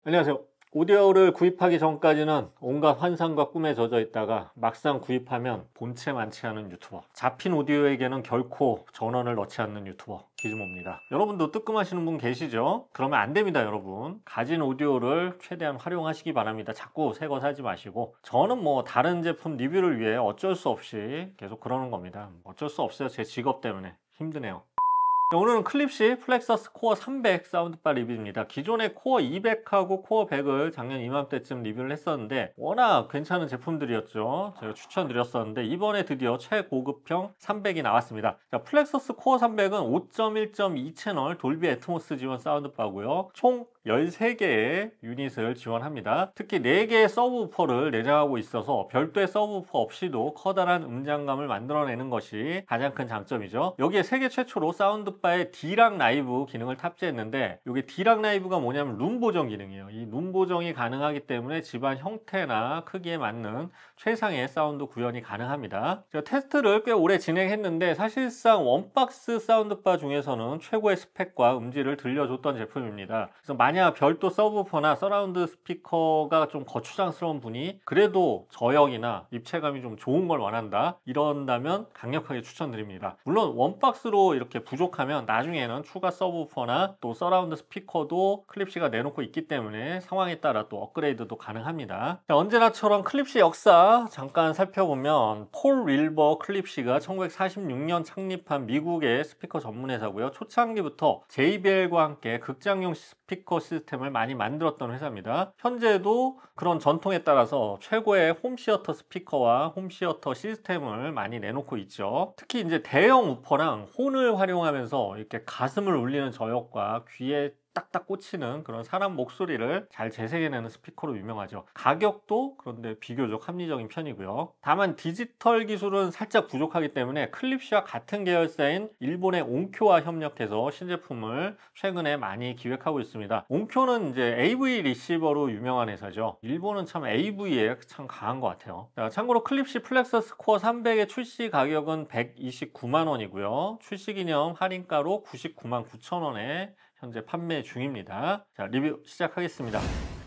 안녕하세요. 오디오를 구입하기 전까지는 온갖 환상과 꿈에 젖어 있다가 막상 구입하면 본체 많지 않은 유튜버, 잡힌 오디오에게는 결코 전원을 넣지 않는 유튜버 기즈모입니다. 여러분도 뜨끔하시는 분 계시죠? 그러면 안 됩니다, 여러분. 가진 오디오를 최대한 활용하시기 바랍니다. 자꾸 새 거 사지 마시고. 저는 뭐 다른 제품 리뷰를 위해 어쩔 수 없이 계속 그러는 겁니다. 어쩔 수 없어요. 제 직업 때문에 힘드네요. 오늘은 클립시 플렉서스 코어 300 사운드바 리뷰입니다. 기존의 코어 200하고 코어 100을 작년 이맘때쯤 리뷰를 했었는데 워낙 괜찮은 제품들이었죠. 제가 추천드렸었는데 이번에 드디어 최고급형 300이 나왔습니다. 자, 플렉서스 코어 300은 5.1.2 채널 돌비 애트모스 지원 사운드바고요. 총 13개의 유닛을 지원합니다. 특히 4개의 서브우퍼를 내장하고 있어서 별도의 서브우퍼 없이도 커다란 음장감을 만들어내는 것이 가장 큰 장점이죠. 여기에 세계 최초로 사운드바에 D락 라이브 기능을 탑재했는데 이게 D락 라이브가 뭐냐면 룸 보정 기능이에요. 이 룸 보정이 가능하기 때문에 집안 형태나 크기에 맞는 최상의 사운드 구현이 가능합니다. 제가 테스트를 꽤 오래 진행했는데 사실상 원박스 사운드바 중에서는 최고의 스펙과 음질을 들려줬던 제품입니다. 그래서 만약 별도 서브우퍼나 서라운드 스피커가 좀 거추장스러운 분이 그래도 저역이나 입체감이 좀 좋은 걸 원한다 이런다면 강력하게 추천드립니다. 물론 원박스로 이렇게 부족하면 나중에는 추가 서브우퍼나 또 서라운드 스피커도 클립시가 내놓고 있기 때문에 상황에 따라 또 업그레이드도 가능합니다. 자, 언제나처럼 클립시 역사 잠깐 살펴보면 폴 윌버 클립시가 1946년 창립한 미국의 스피커 전문 회사고요. 초창기부터 JBL과 함께 극장용 스피커 시스템을 많이 만들었던 회사입니다. 현재도 그런 전통에 따라서 최고의 홈시어터 스피커와 홈시어터 시스템을 많이 내놓고 있죠. 특히 이제 대형 우퍼랑 혼을 활용하면서 이렇게 가슴을 울리는 저역과 귀에 딱딱 꽂히는 그런 사람 목소리를 잘 재생해내는 스피커로 유명하죠. 가격도 그런데 비교적 합리적인 편이고요. 다만 디지털 기술은 살짝 부족하기 때문에 클립시와 같은 계열사인 일본의 온쿄와 협력해서 신제품을 최근에 많이 기획하고 있습니다. 온쿄는 이제 AV 리시버로 유명한 회사죠. 일본은 참 AV에 참 강한 것 같아요. 자, 참고로 클립시 플렉서스 코어 300의 출시 가격은 129만 원이고요. 출시 기념 할인가로 99만 9천 원에 현재 판매 중입니다. 자, 리뷰 시작하겠습니다.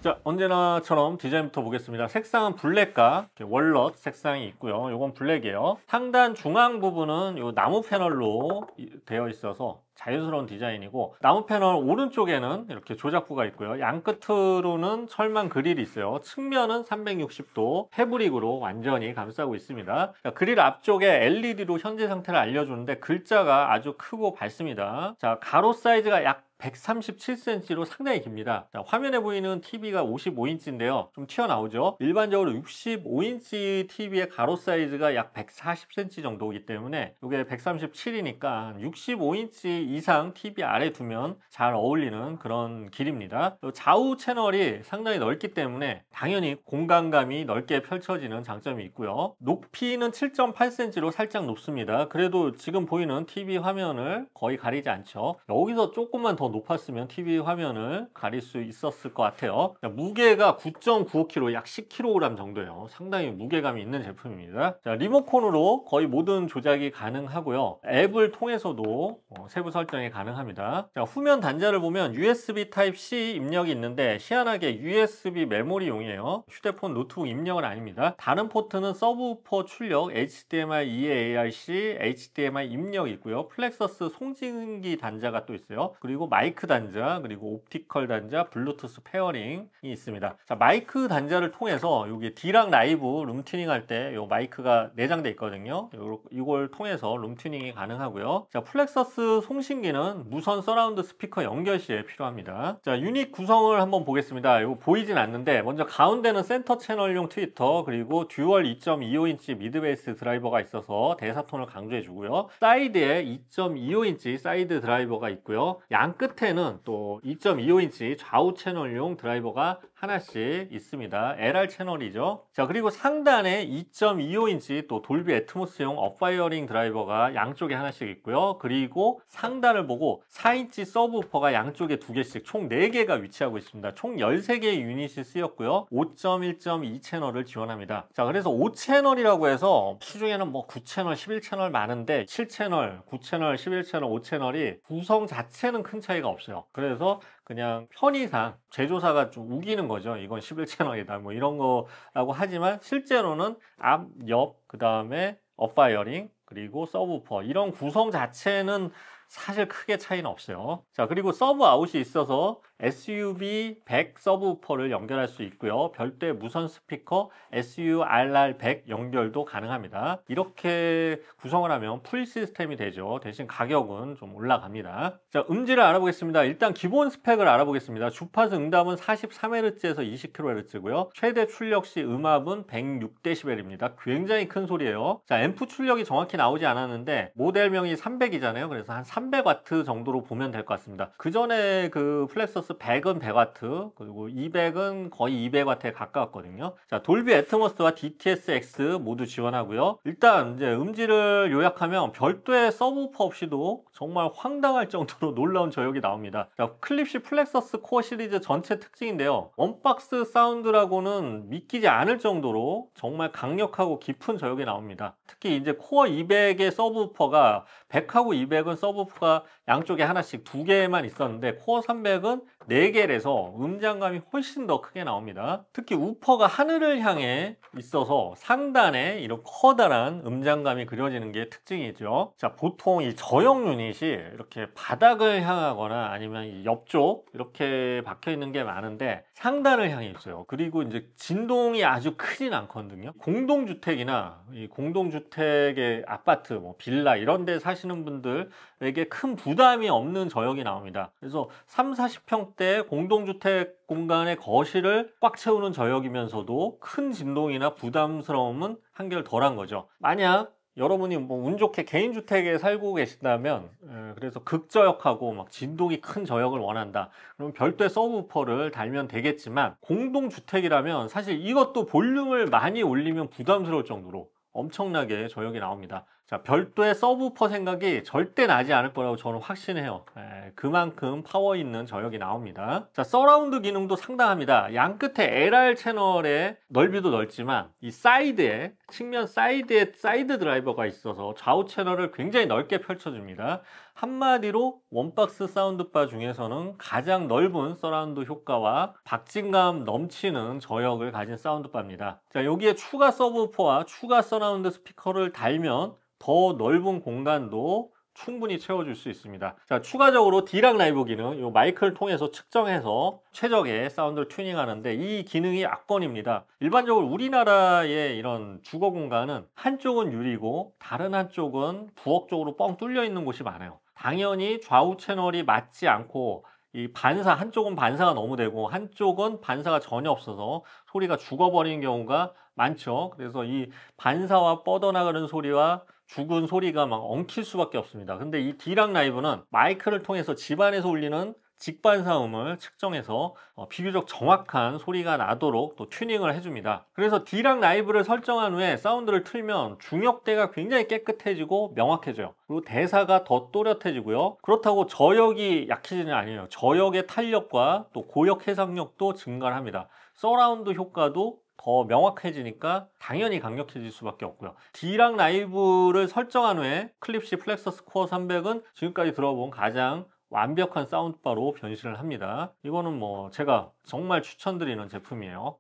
자, 언제나처럼 디자인부터 보겠습니다. 색상은 블랙과 월넛 색상이 있고요. 이건 블랙이에요. 상단 중앙 부분은 이 나무 패널로 되어 있어서 자연스러운 디자인이고, 나무 패널 오른쪽에는 이렇게 조작부가 있고요. 양 끝으로는 철망 그릴이 있어요. 측면은 360도 패브릭으로 완전히 감싸고 있습니다. 자, 그릴 앞쪽에 LED로 현재 상태를 알려주는데 글자가 아주 크고 밝습니다. 자, 가로 사이즈가 약 137cm로 상당히 깁니다. 자, 화면에 보이는 TV가 55인치인데요. 좀 튀어나오죠? 일반적으로 65인치 TV의 가로 사이즈가 약 140cm 정도이기 때문에 이게 137이니까 65인치 이상 TV 아래 두면 잘 어울리는 그런 길입니다. 좌우 채널이 상당히 넓기 때문에 당연히 공간감이 넓게 펼쳐지는 장점이 있고요. 높이는 7.8cm로 살짝 높습니다. 그래도 지금 보이는 TV 화면을 거의 가리지 않죠. 여기서 조금만 더 높았으면 TV 화면을 가릴 수 있었을 것 같아요. 자, 무게가 9.95kg, 약 10kg 정도예요. 상당히 무게감이 있는 제품입니다. 자, 리모컨으로 거의 모든 조작이 가능하고요. 앱을 통해서도 세부 설정이 가능합니다. 자, 후면 단자를 보면 USB Type-C 입력이 있는데 희한하게 USB 메모리용이에요. 휴대폰, 노트북 입력은 아닙니다. 다른 포트는 서브우퍼 출력, HDMI, EARC, HDMI 입력이 있고요. 플렉서스 송진기 단자가 또 있어요. 그리고 마이크 단자, 그리고 옵티컬 단자, 블루투스 페어링이 있습니다. 자, 마이크 단자를 통해서 여기 D락 라이브 룸튜닝 할 때 이 마이크가 내장돼 있거든요. 이걸 통해서 룸튜닝이 가능하고요. 자, 플렉서스 송신기는 무선 서라운드 스피커 연결 시에 필요합니다. 자, 유닛 구성을 한번 보겠습니다. 이거 보이진 않는데 먼저 가운데는 센터 채널용 트위터, 그리고 듀얼 2.25인치 미드베이스 드라이버가 있어서 대사톤을 강조해 주고요. 사이드에 2.25인치 사이드 드라이버가 있고요. 양 끝에는 또 2.25인치 좌우 채널용 드라이버가 하나씩 있습니다. LR 채널이죠. 자, 그리고 상단에 2.25인치 또 돌비 애트모스용 업파이어링 드라이버가 양쪽에 하나씩 있고요. 그리고 상단을 보고 4인치 서브우퍼가 양쪽에 2개씩 총 4개가 위치하고 있습니다. 총 13개의 유닛이 쓰였고요. 5.1.2 채널을 지원합니다. 자, 그래서 5채널이라고 해서 시중에는 뭐 9채널, 11채널 많은데 7채널, 9채널, 11채널, 5채널이 구성 자체는 큰 차이 차이가 없어요. 그래서 그냥 편의상 제조사가 좀 우기는 거죠. 이건 11채널이다 뭐 이런 거라고 하지만 실제로는 앞, 옆, 그 다음에 업파이어링 그리고 서브우퍼 이런 구성 자체는 사실 크게 차이는 없어요. 자, 그리고 서브 아웃이 있어서 SUV 100 서브우퍼를 연결할 수 있고요. 별도의 무선 스피커 SURR 100 연결도 가능합니다. 이렇게 구성을 하면 풀 시스템이 되죠. 대신 가격은 좀 올라갑니다. 자, 음질을 알아보겠습니다. 일단 기본 스펙을 알아보겠습니다. 주파수 응답은 43Hz에서 20kHz고요. 최대 출력 시 음압은 106dB입니다. 굉장히 큰 소리예요. 자, 앰프 출력이 정확히 나오지 않았는데 모델명이 300이잖아요. 그래서 한 300W 정도로 보면 될 것 같습니다. 그 전에 그 플렉서스 100은 100W 그리고 200은 거의 200W에 가까웠거든요. 자, 돌비 애트모스와 DTS-X 모두 지원하고요. 일단 이제 음질을 요약하면 별도의 서브우퍼 없이도 정말 황당할 정도로 놀라운 저역이 나옵니다. 자, 클립시 플렉서스 코어 시리즈 전체 특징인데요. 원박스 사운드라고는 믿기지 않을 정도로 정말 강력하고 깊은 저역이 나옵니다. 특히 이제 코어 200의 서브우퍼가 100하고 200은 서브우퍼가 양쪽에 하나씩 2개만 있었는데 코어 300은 4개라서 음장감이 훨씬 더 크게 나옵니다. 특히 우퍼가 하늘을 향해 있어서 상단에 이런 커다란 음장감이 그려지는 게 특징이죠. 자, 보통 이 저역 유닛이 이렇게 바닥을 향하거나 아니면 이 옆쪽 이렇게 박혀 있는 게 많은데 상단을 향해 있어요. 그리고 이제 진동이 아주 크진 않거든요. 공동주택이나 이 공동주택의 아파트, 뭐 빌라 이런 데 사시는 분들에게 큰 부담이 없는 저역이 나옵니다. 그래서 3, 40평대 공동주택 공간의 거실을 꽉 채우는 저역이면서도 큰 진동이나 부담스러움은 한결 덜한 거죠. 만약 여러분이 뭐 운 좋게 개인주택에 살고 계신다면 그래서 극저역하고 막 진동이 큰 저역을 원한다. 그럼 별도의 서브우퍼를 달면 되겠지만 공동주택이라면 사실 이것도 볼륨을 많이 올리면 부담스러울 정도로 엄청나게 저역이 나옵니다. 자, 별도의 서브우퍼 생각이 절대 나지 않을 거라고 저는 확신해요. 그만큼 파워 있는 저역이 나옵니다. 자, 서라운드 기능도 상당합니다. 양 끝에 LR 채널의 넓이도 넓지만 이 사이드에 측면 사이드에 사이드 드라이버가 있어서 좌우 채널을 굉장히 넓게 펼쳐줍니다. 한마디로 원박스 사운드바 중에서는 가장 넓은 서라운드 효과와 박진감 넘치는 저역을 가진 사운드바입니다. 자, 여기에 추가 서브우퍼와 추가 서라운드 스피커를 달면 더 넓은 공간도 충분히 채워줄 수 있습니다. 자, 추가적으로 D락 라이브 기능, 이 마이크를 통해서 측정해서 최적의 사운드를 튜닝하는데 이 기능이 압권입니다. 일반적으로 우리나라의 이런 주거 공간은 한쪽은 유리고 다른 한쪽은 부엌 쪽으로 뻥 뚫려 있는 곳이 많아요. 당연히 좌우 채널이 맞지 않고 이 반사, 한쪽은 반사가 너무 되고 한쪽은 반사가 전혀 없어서 소리가 죽어버리는 경우가 많죠. 그래서 이 반사와 뻗어나가는 소리와 죽은 소리가 막 엉킬 수밖에 없습니다. 근데 이 D락 라이브는 마이크를 통해서 집안에서 울리는 직반사음을 측정해서 비교적 정확한 소리가 나도록 또 튜닝을 해줍니다. 그래서 D락 라이브를 설정한 후에 사운드를 틀면 중역대가 굉장히 깨끗해지고 명확해져요. 그리고 대사가 더 또렷해지고요. 그렇다고 저역이 약해지는 아니에요. 저역의 탄력과 또 고역 해상력도 증가를 합니다. 서라운드 효과도 더 명확해지니까 당연히 강력해질 수밖에 없고요. D락 라이브를 설정한 후에 클립시 플렉서스 코어 300은 지금까지 들어본 가장 완벽한 사운드바로 변신을 합니다. 이거는 뭐 제가 정말 추천드리는 제품이에요.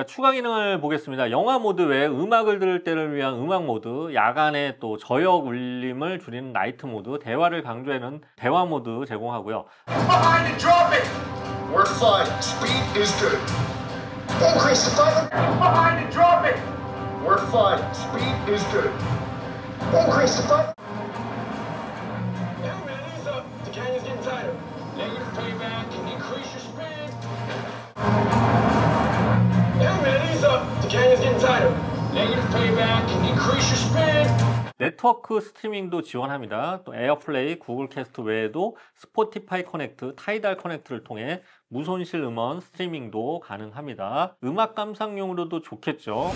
추가 기능을 보겠습니다. 영화 모드 외에 음악을 들을 때를 위한 음악 모드, 야간에 또 저역 울림을 줄이는 나이트 모드, 대화를 강조하는 대화 모드 제공하고요. Behind and drop it. We're fine. Speed is good. Increase the fire. Behind and drop it. We're fine. Speed is good. Increase the fire. Hey man, ease up. The canyon's getting tighter. Negative payback and increase your speed. Hey man, ease up. The canyon's getting tighter. Negative payback and increase your speed. 네트워크 스트리밍도 지원합니다. 또 에어플레이, 구글 캐스트 외에도 스포티파이 커넥트, 타이달 커넥트를 통해 무손실 음원 스트리밍도 가능합니다. 음악 감상용으로도 좋겠죠.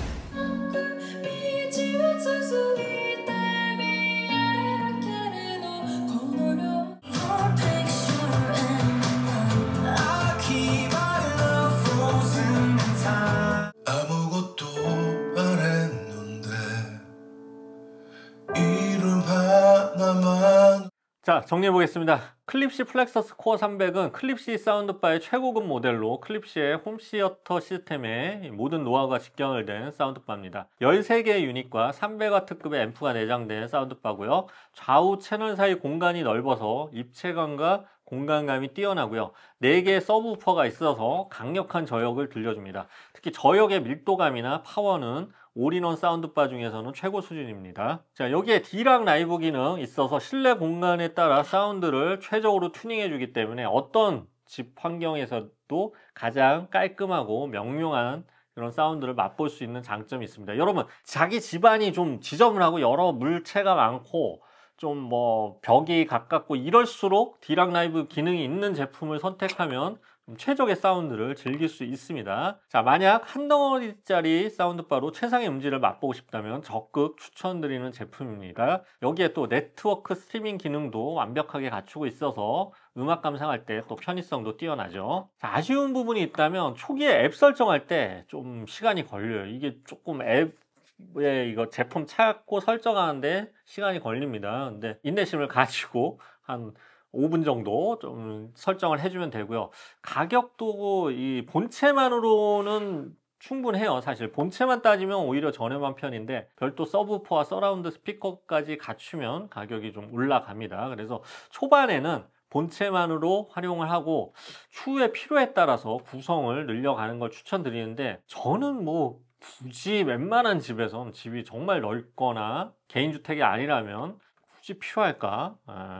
자, 정리해 보겠습니다. 클립시 플렉서스 코어 300은 클립시 사운드바의 최고급 모델로 클립시의 홈시어터 시스템의 모든 노하우가 직결 된 사운드바입니다. 13개의 유닛과 300W급의 앰프가 내장된 사운드바고요. 좌우 채널 사이 공간이 넓어서 입체감과 공간감이 뛰어나고요. 4개의 서브우퍼가 있어서 강력한 저역을 들려줍니다. 특히 저역의 밀도감이나 파워는 올인원 사운드바 중에서는 최고 수준입니다. 자, 여기에 D락 라이브 기능 있어서 실내 공간에 따라 사운드를 최적으로 튜닝해 주기 때문에 어떤 집 환경에서도 가장 깔끔하고 명료한 그런 사운드를 맛볼 수 있는 장점이 있습니다. 여러분, 자기 집안이 좀 지저분하고 여러 물체가 많고 좀 뭐 벽이 가깝고 이럴수록 D락 라이브 기능이 있는 제품을 선택하면 최적의 사운드를 즐길 수 있습니다. 자, 만약 한 덩어리짜리 사운드바로 최상의 음질을 맛보고 싶다면 적극 추천드리는 제품입니다. 여기에 또 네트워크 스트리밍 기능도 완벽하게 갖추고 있어서 음악 감상할 때 또 편의성도 뛰어나죠. 자, 아쉬운 부분이 있다면 초기에 앱 설정할 때 좀 시간이 걸려요. 이게 조금 앱에 이거 제품 찾고 설정하는데 시간이 걸립니다. 근데 인내심을 가지고 한 5분 정도 좀 설정을 해주면 되고요. 가격도 이 본체만으로는 충분해요. 사실 본체만 따지면 오히려 저렴한 편인데 별도 서브우퍼와 서라운드 스피커까지 갖추면 가격이 좀 올라갑니다. 그래서 초반에는 본체만으로 활용을 하고 추후에 필요에 따라서 구성을 늘려가는 걸 추천드리는데, 저는 뭐 굳이 웬만한 집에선 집이 정말 넓거나 개인주택이 아니라면 굳이 필요할까?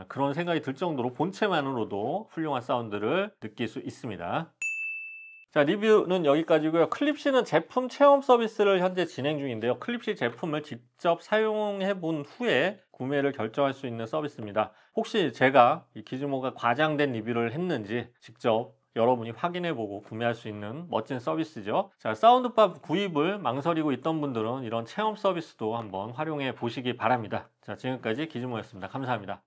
그런 생각이 들 정도로 본체만으로도 훌륭한 사운드를 느낄 수 있습니다. 자, 리뷰는 여기까지고요. 클립시는 제품 체험 서비스를 현재 진행 중인데요. 클립시 제품을 직접 사용해 본 후에 구매를 결정할 수 있는 서비스입니다. 혹시 제가 이 기즈모가 과장된 리뷰를 했는지 직접 여러분이 확인해보고 구매할 수 있는 멋진 서비스죠. 자, 사운드바 구입을 망설이고 있던 분들은 이런 체험 서비스도 한번 활용해 보시기 바랍니다. 자, 지금까지 기즈모였습니다. 감사합니다.